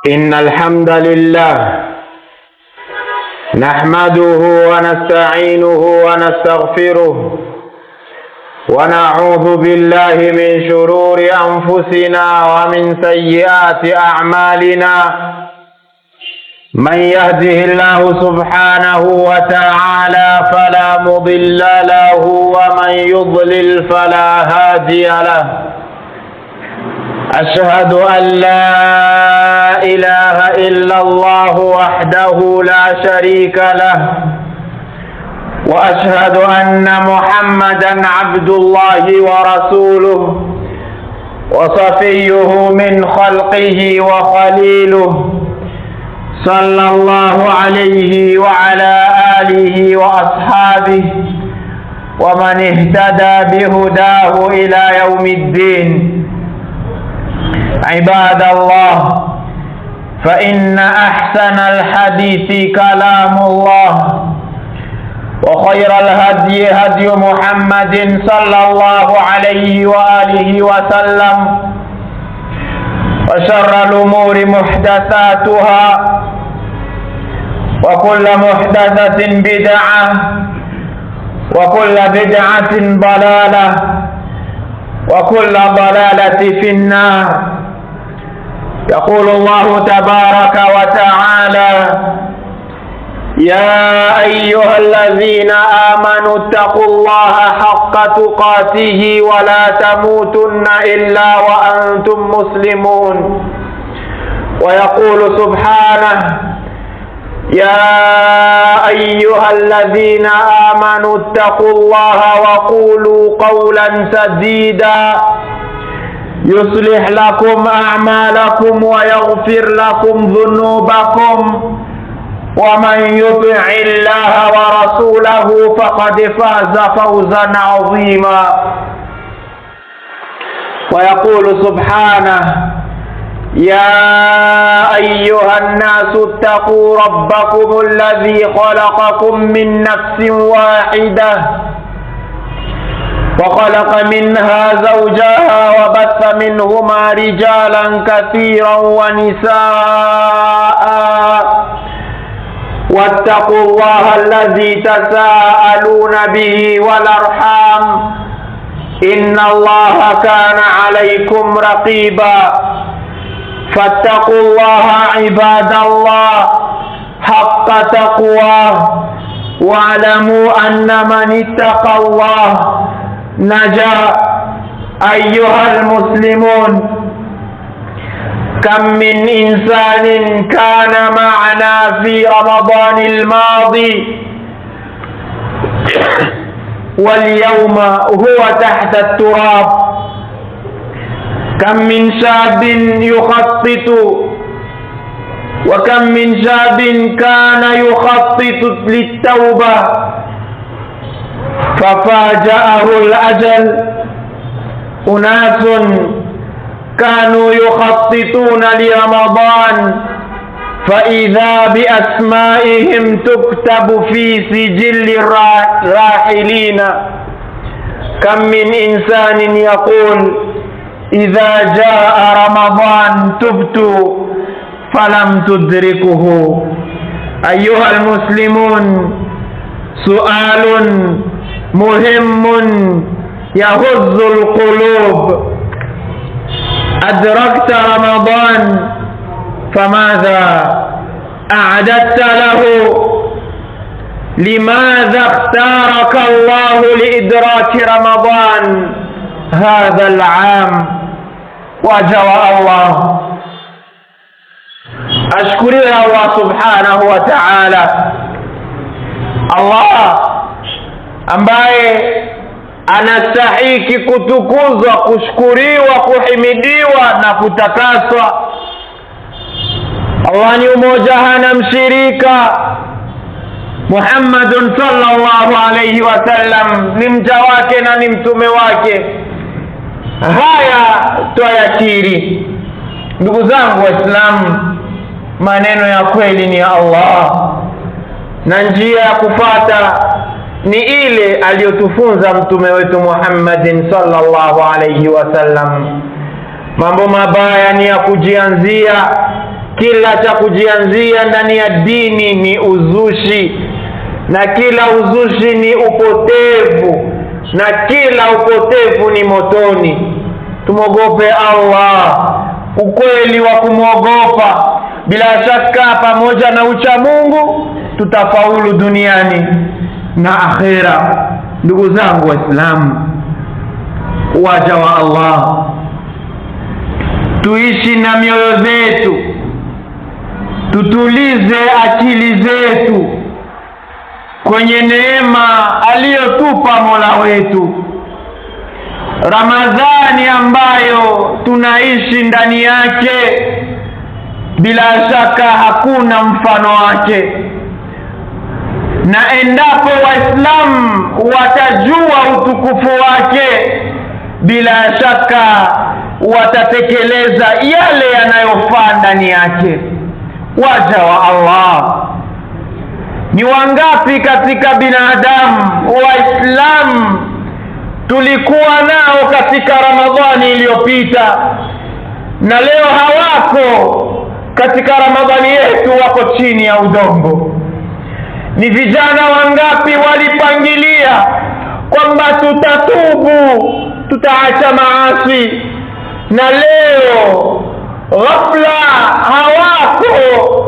إن الحمد لله نحمده ونستعينه ونستغفره ونعوذ بالله من شرور أنفسنا ومن سيئات أعمالنا. من يهده الله سبحانه وتعالى فلا مضل له ومن يضلل فلا هادي له. أشهد أن لا إله إلا الله وحده لا شريك له، وأشهد أن محمدا عبد الله ورسوله وصفيه من خلقه وخليله، صلى الله عليه وعلى آله وأصحابه ومن اهتدى بهداه إلى يوم الدين. عباد الله، فإن أحسن الحديث كلام الله، وخير الهدي هدي محمد صلى الله عليه وآله وسلم، وشر الأمور محدثاتها، وكل محدثة بدعة، وكل بدعة ضلالة، وكل ضلالة في النار. يقول الله تبارك وتعالى: يا أيها الذين آمنوا اتقوا الله حق تقاته ولا تموتن إلا وأنتم مسلمون. ويقول سبحانه: يا أيها الذين آمنوا اتقوا الله وقولوا قولا سديدا يصلح لكم أعمالكم ويغفر لكم ذنوبكم، ومن يطع الله ورسوله فقد فاز فوزا عظيما. ويقول سبحانه: يا أيها الناس اتقوا ربكم الذي خلقكم من نفس واحدة وخلق منها زوجها وبث منهما رجالا كثيرا ونساء، واتقوا الله الذي تساءلون به والأرحام، إن الله كان عليكم رقيبا. فاتقوا الله عباد الله حق تقواه، واعلموا أن من اتقى الله نجا. أيها المسلمون، كم من إنسان كان معنا في رمضان الماضي واليوم هو تحت التراب. كم من شاب يخطط، وكم من شاب كان يخطط للتوبة ففاجأه الأجل. أناس كانوا يخططون لرمضان فإذا بأسمائهم تكتب في سجل الراحلين. كم من إنسان يقول: إذا جاء رمضان تبت فلم تدركه. أيها المسلمون، سؤال مهم يهز القلوب: أدركت رمضان فماذا أعددت له؟ لماذا اختارك الله لإدراك رمضان هذا العام؟ وجواب الله: أشكر الله سبحانه وتعالى، Allah ambaye anastahiki kutukuzwa, kushukuriwa, kuhimidiwa na kutakaswa. Allah ni umoja, hana mshirika. Muhammadun sallallahu alayhi wasallam ni mja wake na ni mtume wake. Haya twayakiri. Ndugu zangu Waislamu, maneno ya kweli ni ya Allah, na njia ya kufata ni ile aliyotufunza mtume wetu Muhammadin sallallahu alayhi wasallam. Mambo mabaya ni ya kujianzia, kila cha kujianzia ndani ya dini ni uzushi, na kila uzushi ni upotevu, na kila upotevu ni motoni. Tumogope Allah, ukweli wa kumwogopa. Bila shaka pamoja na ucha Mungu tutafaulu duniani na akhera. Ndugu zangu Waislamu, waja wa Allah, tuishi na mioyo zetu, tutulize akili zetu kwenye neema aliyotupa Mola wetu. Ramadhani ambayo tunaishi ndani yake, bila shaka hakuna mfano wake, na endapo Waislamu watajua utukufu wake, bila shaka watatekeleza yale yanayofaa ndani yake. Waja wa Allah, ni wangapi katika binadamu Waislamu tulikuwa nao katika Ramadhani iliyopita na leo hawako katika Ramadhani yetu, wako chini ya udongo? Ni vijana wangapi walipangilia kwamba tutatubu, tutaacha maasi, na leo ghafla hawako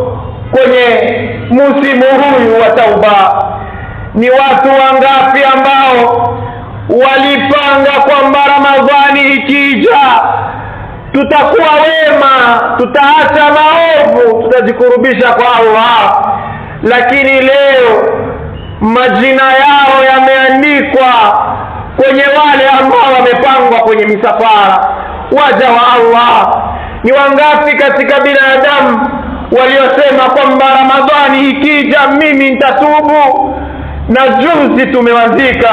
kwenye musimu huyu wa tauba? Ni watu wangapi ambao walipanga kwamba Ramadhani ikija tutakuwa wema, tutaacha maovu, tutajikurubisha kwa Allah, lakini leo majina yao yameandikwa kwenye wale ambao wamepangwa kwenye misafara. Waja wa Allah, ni wangapi katika binadamu waliosema kwamba Ramadhani ikija mimi nitatubu, na juzi tumewazika?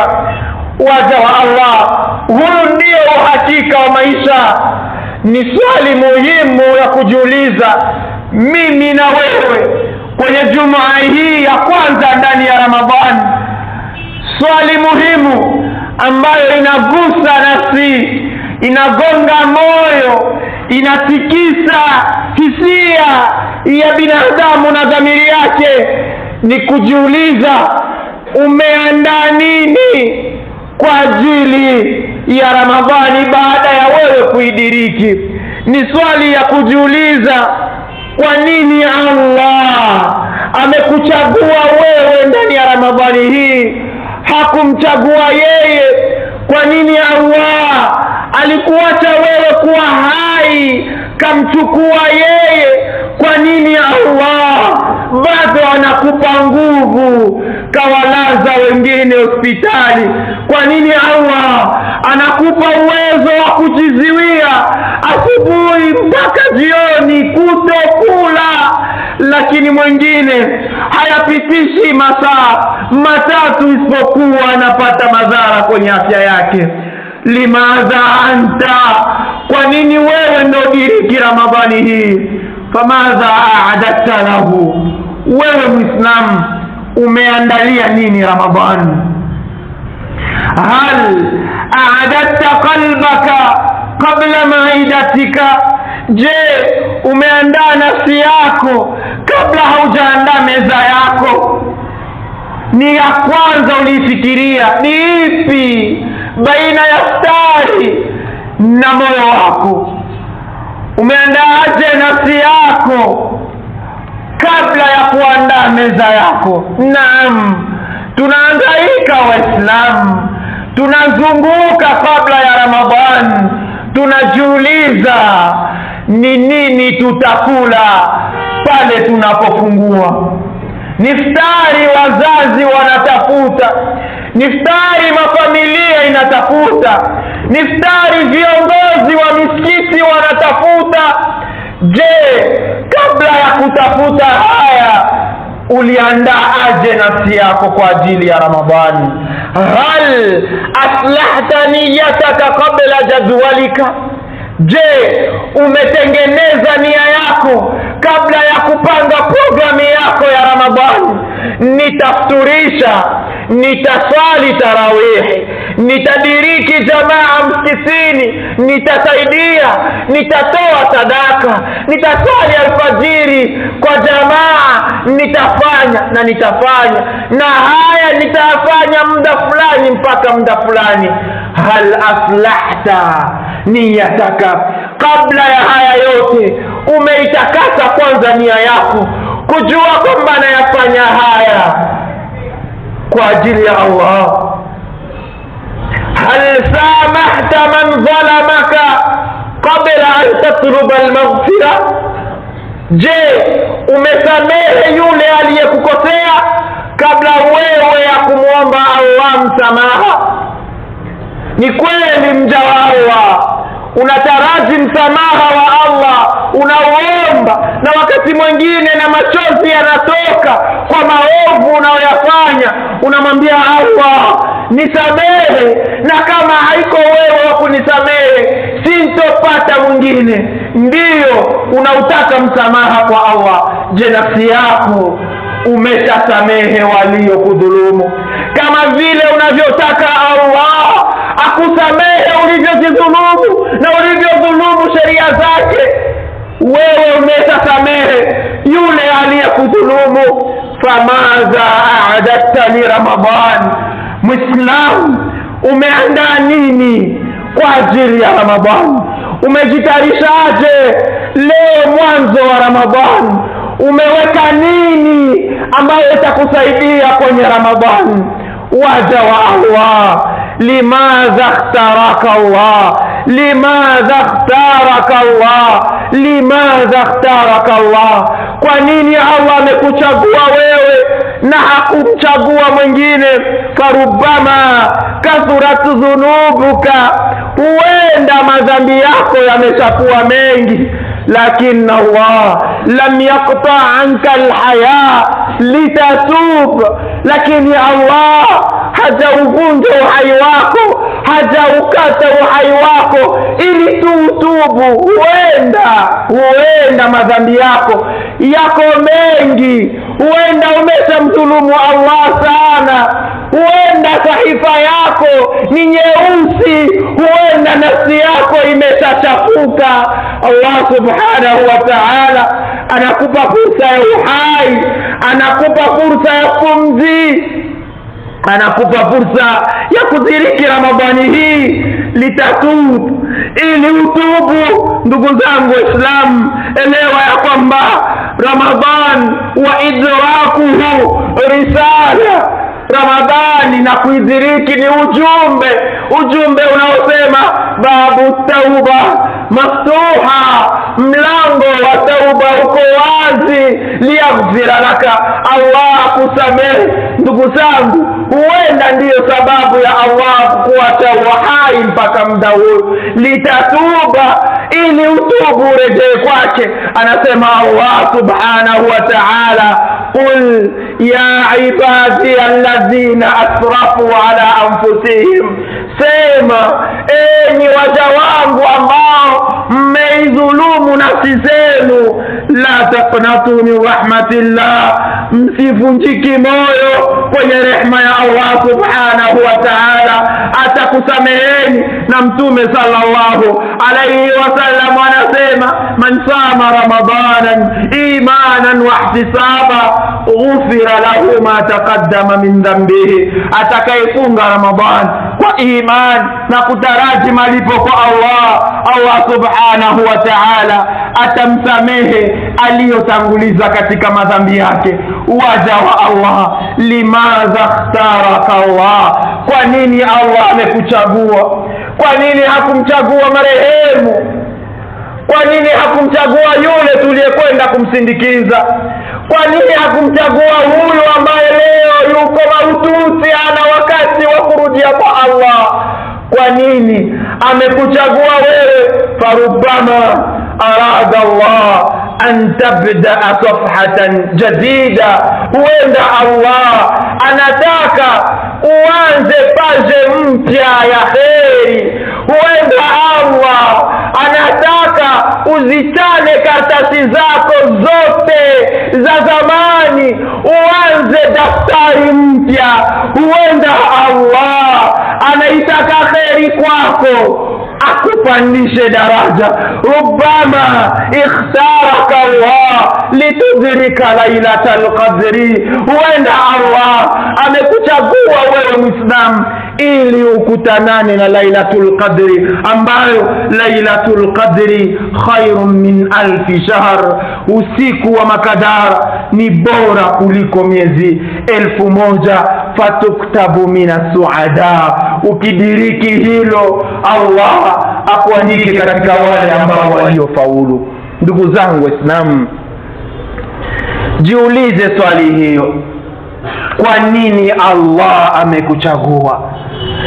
Waja wa Allah, huu ndio uhakika wa maisha. Ni swali muhimu ya kujiuliza mimi na wewe kwenye Jumaa hii ya kwanza ndani ya Ramadhani, swali muhimu ambayo inagusa nafsi, inagonga moyo, inatikisa hisia ya binadamu na dhamiri yake, ni kujiuliza umeandaa nini kwa ajili ya Ramadhani baada ya wewe kuidiriki? Ni swali ya kujiuliza, kwa nini Allah amekuchagua wewe ndani ya Ramadhani hii, hakumchagua yeye? Kwa nini Allah alikuacha wewe kuwa hai, kamchukua yeye? Kwa nini Allah bado anakupa nguvu, kawalaza wengine hospitali? Kwa nini Allah anakupa uwezo wa kujiziwia asubuhi mpaka jioni kutokula, lakini mwingine hayapitishi masaa matatu isipokuwa anapata madhara kwenye afya yake? Limadha anta, kwa nini wewe ndio diriki Ramadhani hii? Famadha a'adatta lahu, wewe Muislamu umeandalia nini Ramadhani? Hal a'adatta qalbaka qabla ma'idatika, je, umeandaa nafsi yako kabla haujaandaa meza yako? Ni ya kwanza ulifikiria ni ipi baina ya stari na moyo wako? Umeandaaje nafsi yako kabla ya kuandaa meza yako? Naam, tunahangaika Waislamu, tunazunguka kabla ya Ramadhani, tunajiuliza ni nini tutakula pale tunapofungua. Niftari wazazi wanatafuta, niftari mafamilia inatafuta, niftari viongozi wa misikiti wanatafuta. Je, kabla ya kutafuta haya uliandaa aje nafsi yako kwa ajili ya Ramadhani? Hal aslahta niyataka qabla jadwalika, je, umetengeneza nia yako kabla ya kupanga programu yako ya Ramadhani? Ramadhani nitafuturisha, nitaswali tarawih, nitadiriki jamaa msikitini, nitasaidia, nitatoa sadaka, nitaswali alfajiri kwa jamaa, nitafanya na nitafanya, na haya nitafanya muda fulani mpaka muda fulani. Hal aflahta niyataka, kabla ya haya yote umeitakasa kwanza nia yako, kujua kwamba nayafanya haya kwa ajili ya Allah. Hal samahta man zalamaka qabla an tatluba almaghfira, je, umesamehe yule aliyekukosea kabla wewe ya kumwomba Allah msamaha? Ni kweli mja wa Allah unataraji msamaha wa Allah, unauomba, na wakati mwingine na machozi yanatoka kwa maovu unayoyafanya, unamwambia Allah nisamehe, na kama haiko wewe wa kunisamehe sintopata mwingine. Ndiyo unautaka msamaha kwa Allah. Je, nafsi yako umeshasamehe waliokudhulumu kama vile unavyotaka Allah akusamehe ulivyojidhulumu na ulivyodhulumu sheria zake? Wewe umeshasamehe yule aliyekudhulumu. Famadha a'adatta li Ramadhan, Muislam, umeandaa nini kwa ajili ya Ramadhan? Umejitayarishaje leo mwanzo wa Ramadhan? Umeweka nini ambayo itakusaidia kwenye Ramadhan? Waja wa Allah, limadha ikhtaraka Allah, limadha ikhtaraka Allah, limadha ikhtaraka Allah. Kwa nini Allah amekuchagua wewe na hakumchagua mwingine? Farubama kathurat dhunubuka, huenda madhambi yako yameshakuwa mengi, lakini Allah lam yaqta anka alhaya litatub, lakini Allah hajauvunja uhai wako, hajaukata uhai wako ili tuutubu. Huenda madhambi yako mengi, huenda umeshamdhulumu Allah sana, huenda sahifa yako ni nyeusi, huenda nafsi yako imeshachafuka. Allah subhanahu wa ta'ala anakupa fursa ya uhai, anakupa fursa ya pumzi, anakupa fursa ya kudiriki Ramadhani hii litatubu, ili utubu. Ndugu zangu Waislamu, elewa ya kwamba Ramadhan wa idrakuhu risala, Ramadhani na kuidiriki ni ujumbe unaosema babu tauba maftuha, mlango wa tauba uko wazi, liyaghfira laka, Allah akusamehe. Ndugu zangu, huenda ndiyo sababu ya Allah kuacha uhai mpaka muda huu, litatuba, ili utubu urejee kwake. Anasema Allah subhanahu wa ta'ala, qul ya ibadi alladhina asrafu ala anfusihim, sema enyi waja wangu ambao mmeidhulumu nafsi zenu, la taqnatu min rahmatillah, msivunjiki moyo kwenye rehema ya Allah subhanahu wa ta'ala, atakusameheni. Na Mtume sallallahu alayhi wasallam anasema, man sama ramadanan imanan wa ihtisaba ghufira lahu ma taqaddama min dhanbihi, atakayefunga Ramadhan kwa iman na kutaraji malipo kwa Allah subhanahu wa ta'ala atamsamehe aliyotanguliza katika madhambi yake. Waja wa Allah, limadha ikhtaraka Allah, kwa nini Allah amekuchagua? Kwa nini hakumchagua marehemu? Kwa nini hakumchagua yule tuliyekwenda kumsindikiza? Kwa nini hakumchagua huyu ambaye leo yuko mahututi, ana wakati wa kurudia kwa Allah? Kwa nini amekuchagua wewe? Farubama arada Allah an tabda safhatan jadida, huenda Allah anataka uanze paje mpya ya kheri, Huenda Allah anataka uzichane karatasi zako zote za zamani, uanze daftari mpya. Huenda Allah anaitaka kheri kwako, akupandishe daraja. Rubama ikhtaraka Allah litudrika lailatal qadri. Huenda Allah amekuchagua wewe Muislam ili ukutanane na lailatul qadri, ambayo lailatul qadri khairun min alfi shahr. Usiku wa makadara ni bora kuliko miezi 1000. Fatuktabu mina suada. Ukidiriki hilo, Allah akuandike katika wale ambao waliofaulu. Ndugu zangu Waislamu, jiulize swali hiyo: kwa nini Allah amekuchagua?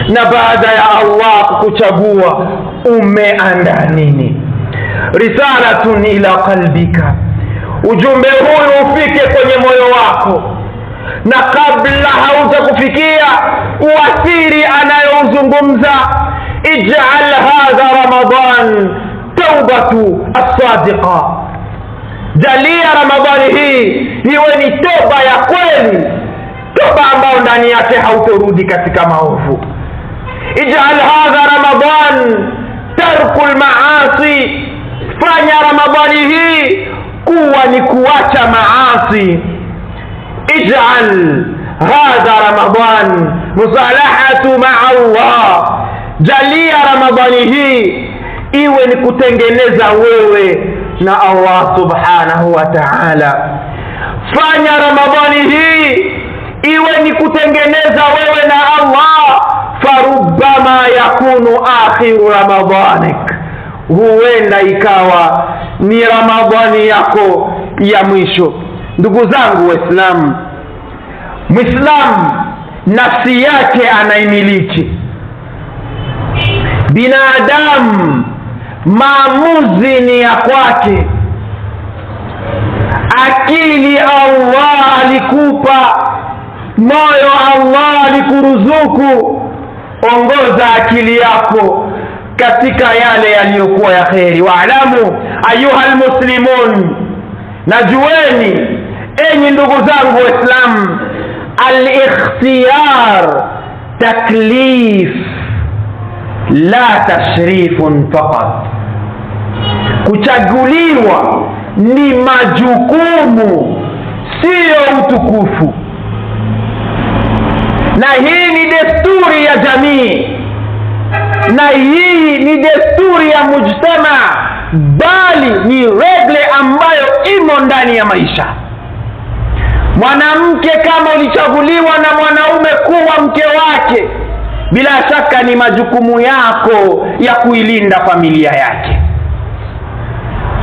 Na baada ya Allah kukuchagua, umeandaa nini? Risalatun ila qalbika. Ujumbe huu ufike kwenye moyo wako, na kabla haujakufikia uathiri anayouzungumza. Ij'al hadha Ramadan taubatu as-sadiqa. Jalia Ramadhani hii iwe ni toba ya kweli, toba ambayo ndani yake hautorudi katika maovu. Ij'al hadha Ramadan tarkul maasi. Fanya Ramadhani hii kuwa ni kuacha maasi. Ij'al hadha Ramadan musalahatu ma'a Allah. Jalia Ramadhani hii iwe ni kutengeneza wewe na Allah subhanahu wa ta'ala. Fanya Ramadhani hii iwe ni kutengeneza wewe na Allah. Farubbama yakunu akhiru Ramadanik. Huenda ikawa ni Ramadhani yako ya mwisho. Ndugu zangu Waislamu, Muislamu nafsi yake anaimiliki. Binadamu maamuzi ni ya kwake. Akili Allah alikupa, moyo Allah alikuruzuku. Ongoza akili yako katika yale yaliyokuwa ya kheri. Waalamu ayuha almuslimun, najueni enyi ndugu zangu Waislamu, al-ikhtiyar taklif la tashrifun faqat. Kuchaguliwa ni majukumu, sio utukufu. Na hii ni desturi ya jamii, na hii ni desturi ya mujtama, bali ni regle ambayo imo ndani ya maisha. Mwanamke kama ulichaguliwa na mwanaume kuwa mke wake, bila shaka ni majukumu yako ya kuilinda familia yake.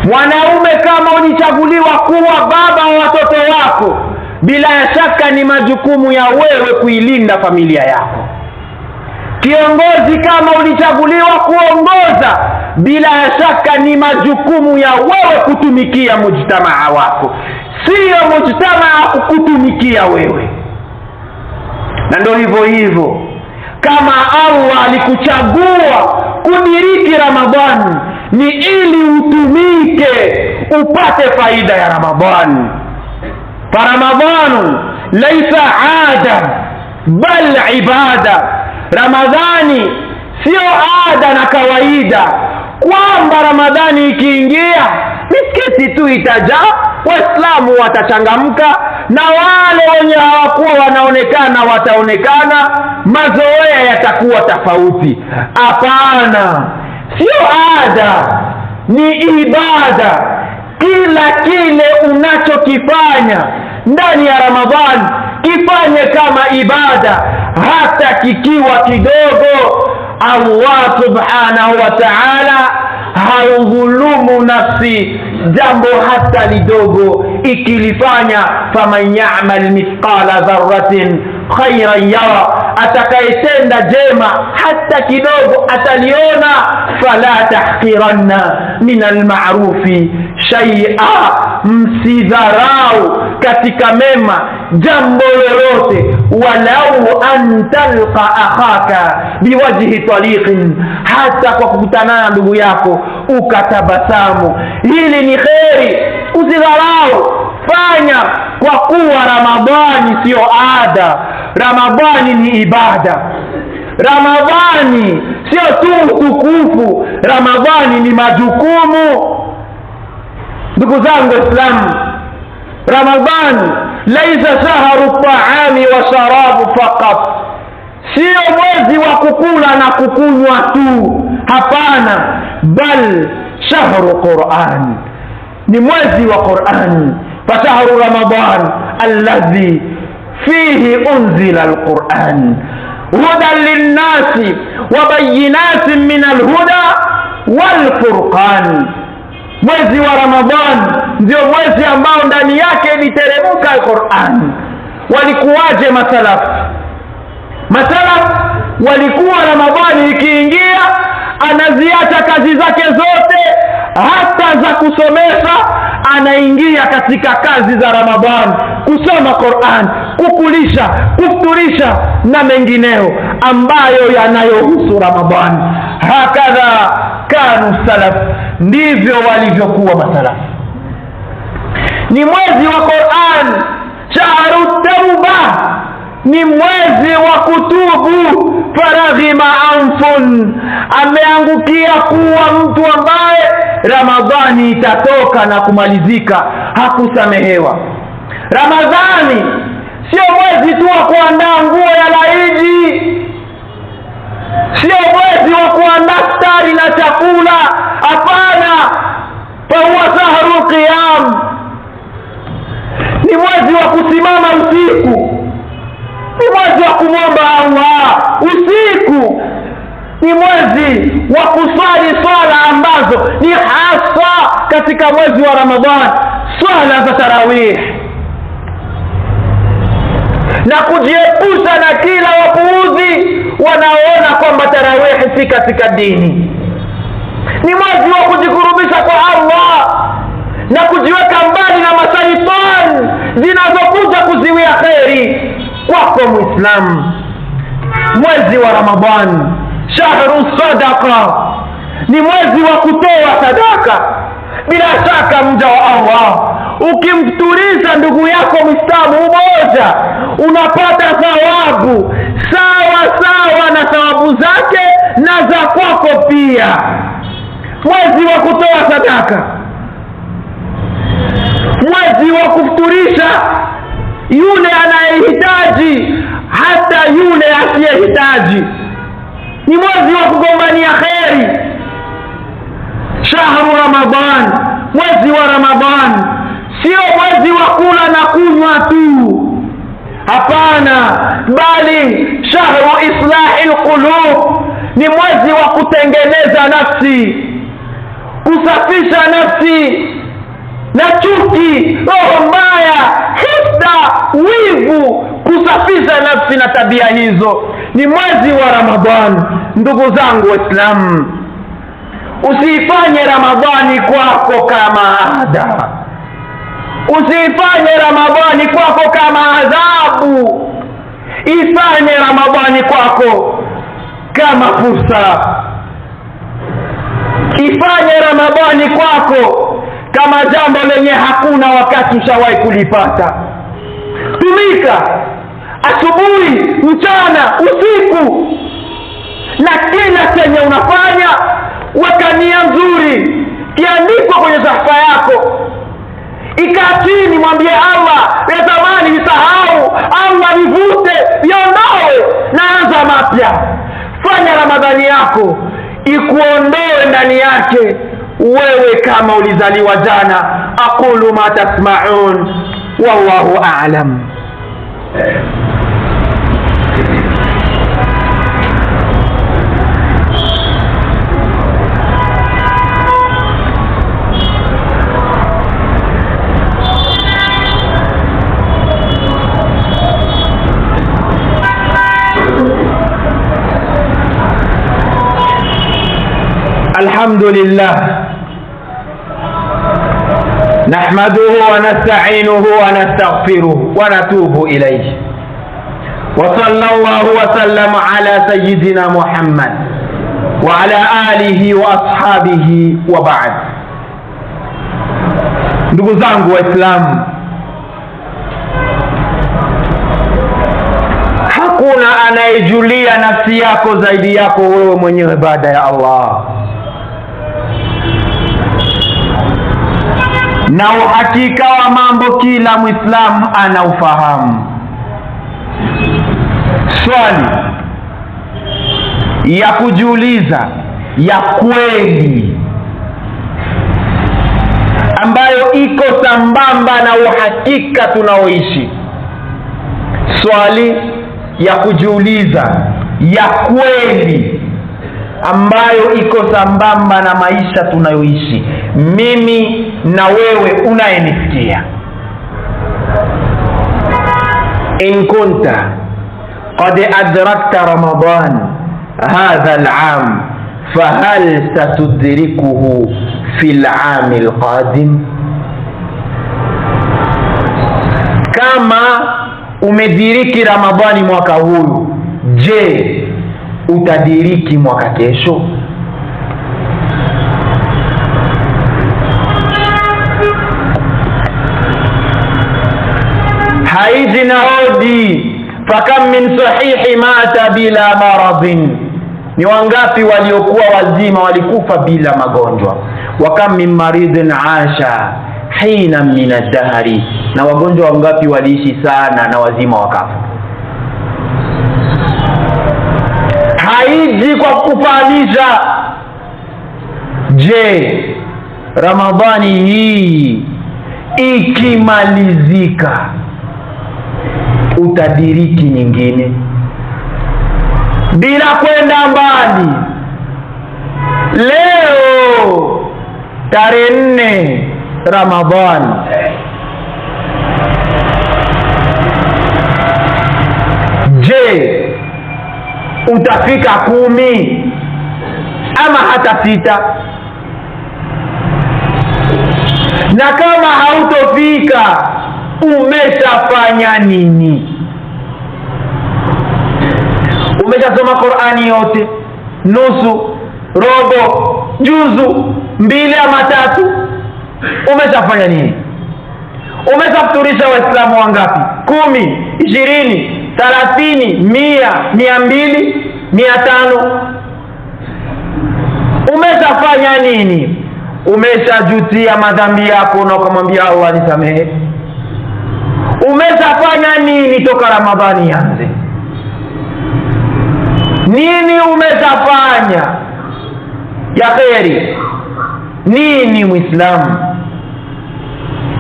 Mwanaume kama ulichaguliwa kuwa baba wa watoto wako, bila shaka ni majukumu ya wewe kuilinda familia yako. Kiongozi kama ulichaguliwa kuongoza, bila shaka ni majukumu ya wewe kutumikia mujtamaa wako, sio mujtamaa kukutumikia wewe. Na ndio hivyo hivyo, kama Allah alikuchagua kudiriki Ramadhani, ni ili utumike upate faida ya Ramadhani. Ramadhanu laysa ada bal ibada. Ramadhani sio ada na kawaida, kwamba Ramadhani ikiingia misikiti tu itajaa, Waislamu watachangamka, na wale wenye hawakuwa wanaonekana wataonekana, mazoea yatakuwa tofauti. Hapana, sio ada, ni ibada. Kila kile unachokifanya ndani ya Ramadhani kifanye kama ibada, hata kikiwa kidogo. Allah subhanahu wa ta'ala haudhulumu nafsi jambo hata lidogo ikilifanya. Faman ya'mal mithqala dharratin khayran yara. atakayetenda jema hata kidogo ataliona. Fala tahqiranna min alma'rufi shay'a, msidharau katika mema jambo lolote. Walau an talqa akhaka biwajhi taliqin, hata kwa kukutana na ndugu yako ukatabasamu, hili ni kheri, usidharau. Fanya, kwa kuwa Ramadhani sio ada, Ramadhani ni ibada. Ramadhani sio tu utukufu, Ramadhani ni majukumu. Ndugu zangu Waislamu, Ramadhani laisa shahru taami wa sharabu faqat, sio mwezi wa kukula na kukunywa tu, hapana, bal shahru Qur'an, ni mwezi wa Qur'an. Fashahru Ramadan alladhi fihi unzila alquran hudan linnasi wa bayinatin min alhuda walfurqan. Mwezi wa Ramadhan ndio mwezi ambao ndani yake iliteremka Qur'an. Walikuwaje masalaf? Masalaf walikuwa Ramadhani ikiingia anaziacha kazi zake zote, hata za kusomesha, anaingia katika kazi za Ramadhani, kusoma Qur'an, kukulisha, kufuturisha na mengineo ambayo yanayohusu Ramadhani. Hakadha kanu salaf, ndivyo walivyokuwa masalaf. Ni mwezi wa Qur'an, shahru tauba, ni mwezi wa kutubu. Faraghima anfun, ameangukia kuwa mtu ambaye Ramadhani itatoka na kumalizika hakusamehewa. Ramadhani sio mwezi tu wa kuandaa nguo ya laidi, sio mwezi wa kuandaa stari na chakula, hapana. Fahuwa shahru qiyam, ni mwezi wa kusimama usiku, ni mwezi wa kumwomba Allah usiku, ni mwezi wa kuswali swala ambazo ni hasa katika mwezi wa Ramadhani, swala za tarawih, na kujiepusha na kila wapuuzi wanaoona kwamba tarawih si katika dini. Ni mwezi wa kujikurubisha kwa Allah na kujiweka mbali na mashaitani zinazokuja kuziwia kheri kwako Muislamu. Mwezi wa Ramadhani shahru sadaqa, ni mwezi wa kutoa sadaka. Bila shaka mja wa Allah, ukimfuturisha ndugu yako Muislamu mmoja, unapata thawabu sawa sawa na thawabu zake na za kwako pia. Mwezi wa kutoa sadaka, mwezi wa kufuturisha yule anayehitaji hata yule asiyehitaji, ni mwezi wa kugombania kheri. Shahru Ramadhan, mwezi wa Ramadhan sio mwezi wa kula na kunywa tu, hapana, bali shahru islahil qulub, ni mwezi wa kutengeneza nafsi, kusafisha nafsi na chuki, roho mbaya, husda, wivu, kusafisha nafsi na tabia hizo. Ni mwezi wa Ramadhani. Ndugu zangu Waislamu, usifanye Ramadhani kwako kama ada, usifanye Ramadhani kwako kama adhabu, ifanye Ramadhani kwako kama fursa, ifanye Ramadhani kwako kama jambo lenye hakuna wakati ushawahi kulipata. Tumika asubuhi, mchana, usiku, na kila chenye unafanya weka nia nzuri, kiandikwa kwenye safa yako, ikaa chini, mwambie Allah, natamani nisahau, Allah nivute, niondoe, naanza mapya. Fanya Ramadhani yako ikuondoe ndani yake wewe kama ulizaliwa jana. Aqulu ma tasma'un wallahu a'lam. الحمد لله نحمده ونستعينه ونستغفره ونتوب إليه وصلى الله وسلم على سيدنا محمد وعلى آله وأصحابه وبعد. Ndugu zangu Waislamu, hakuna anayejulia nafsi yako zaidi yako wewe mwenyewe baada ya Allah, na uhakika wa mambo kila Muislamu anaufahamu. Swali ya kujiuliza ya kweli ambayo iko sambamba na uhakika tunaoishi, swali ya kujiuliza ya kweli ambayo iko sambamba na maisha tunayoishi, mimi na wewe unayenisikia. In kunta qad adrakta Ramadan hadha al-aam fahal satudrikuhu fi al-aam al-qadim? Kama umediriki Ramadhani mwaka huu, je, utadiriki mwaka kesho? haiji na hodi, fakam min sahihi mata bila maradhin, ni wangapi waliokuwa wazima walikufa bila magonjwa. Wakam min maridhin asha hina min ad-dahri, na wagonjwa wangapi waliishi sana na wazima wakafa. Haiji kwa kufahamisha, je, Ramadhani hii ikimalizika utadiriki nyingine? Bila kwenda mbali, leo tarehe 4 Ramadhani, je, utafika 10 ama hata 6? Na kama hautofika, umeshafanya nini? Umeshasoma Qur'ani yote, nusu, robo, juzu, 2 ama 3? Umeshafanya nini? Umeshafuturisha Waislamu wangapi? 10, 20, 30, 100, 200, 500? Umeshafanya nini? Umeshajutia madhambi yako na ukamwambia Allah nisamehe? Umeshafanya nini toka Ramadhani yanze? Nini umeshafanya ya kheri? Nini Muislamu?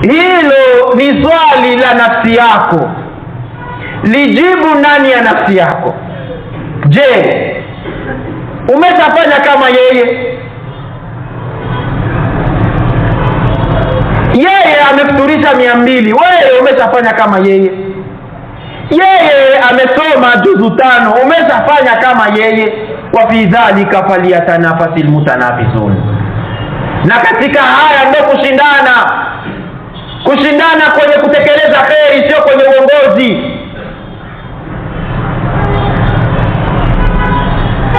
Hilo ni swali la nafsi yako, lijibu ndani ya nafsi yako. Je, umeshafanya kama yeye? Yeye amefuturisha 200, wewe umeshafanya kama yeye? Yeye amesoma juzu 5, umeshafanya kama yeye? Wa fi dhalika falyatanafasil mutanafisun. Na katika haya ndio kushindana kwenye kutekeleza kheri, sio kwenye uongozi.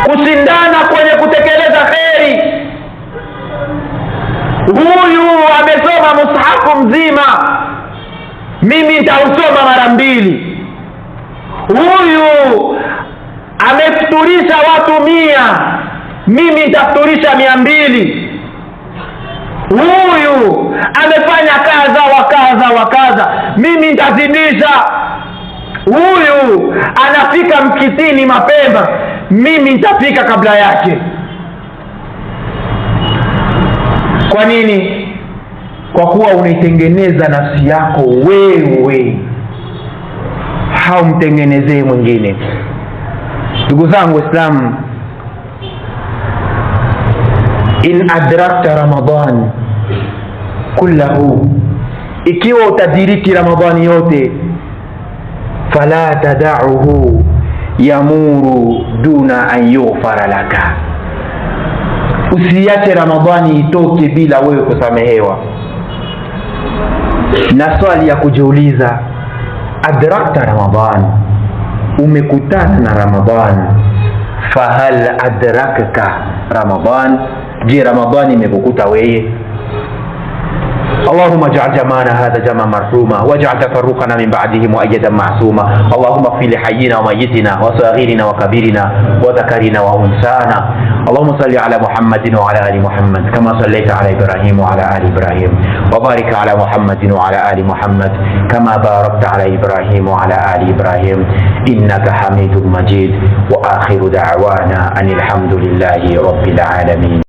Kushindana kwenye kutekeleza kheri. Huyu amesoma mushafu mzima, mimi nitausoma mara 2. Huyu amefuturisha watu 100, mimi nitafuturisha 200. Huyu amefanya kadha wa kadha, mimi nitazidisha. Huyu anafika msikitini mapema, mimi nitafika kabla yake. Kwa nini? Kwa kuwa unaitengeneza nafsi yako wewe, haumtengenezee mwingine. Ndugu zangu Waislamu, in adrakta Ramadan kullahu, ikiwa utadiriki Ramadhani yote, fala tada'uhu yamuru duna an yughfara laka, Usiache Ramadhani itoke bila wewe kusamehewa. Na swali ya kujiuliza, adrakta Ramadhan, umekutana na Ramadhan. Fahal adrakaka Ramadhan, je Ramadhani imekukuta wewe? اللهم اجعل جمعنا هذا جمعا مرحوما واجعل تفرقنا من بعده مؤيدا معصوما. اللهم اغفر لحينا وميتنا وصغيرنا وكبيرنا وذكرنا وانثانا. اللهم صل على محمد وعلى ال محمد كما صليت على ابراهيم وعلى ال ابراهيم وبارك على محمد وعلى ال محمد كما باركت على ابراهيم وعلى ال ابراهيم انك حميد مجيد. واخر دعوانا ان الحمد لله رب العالمين.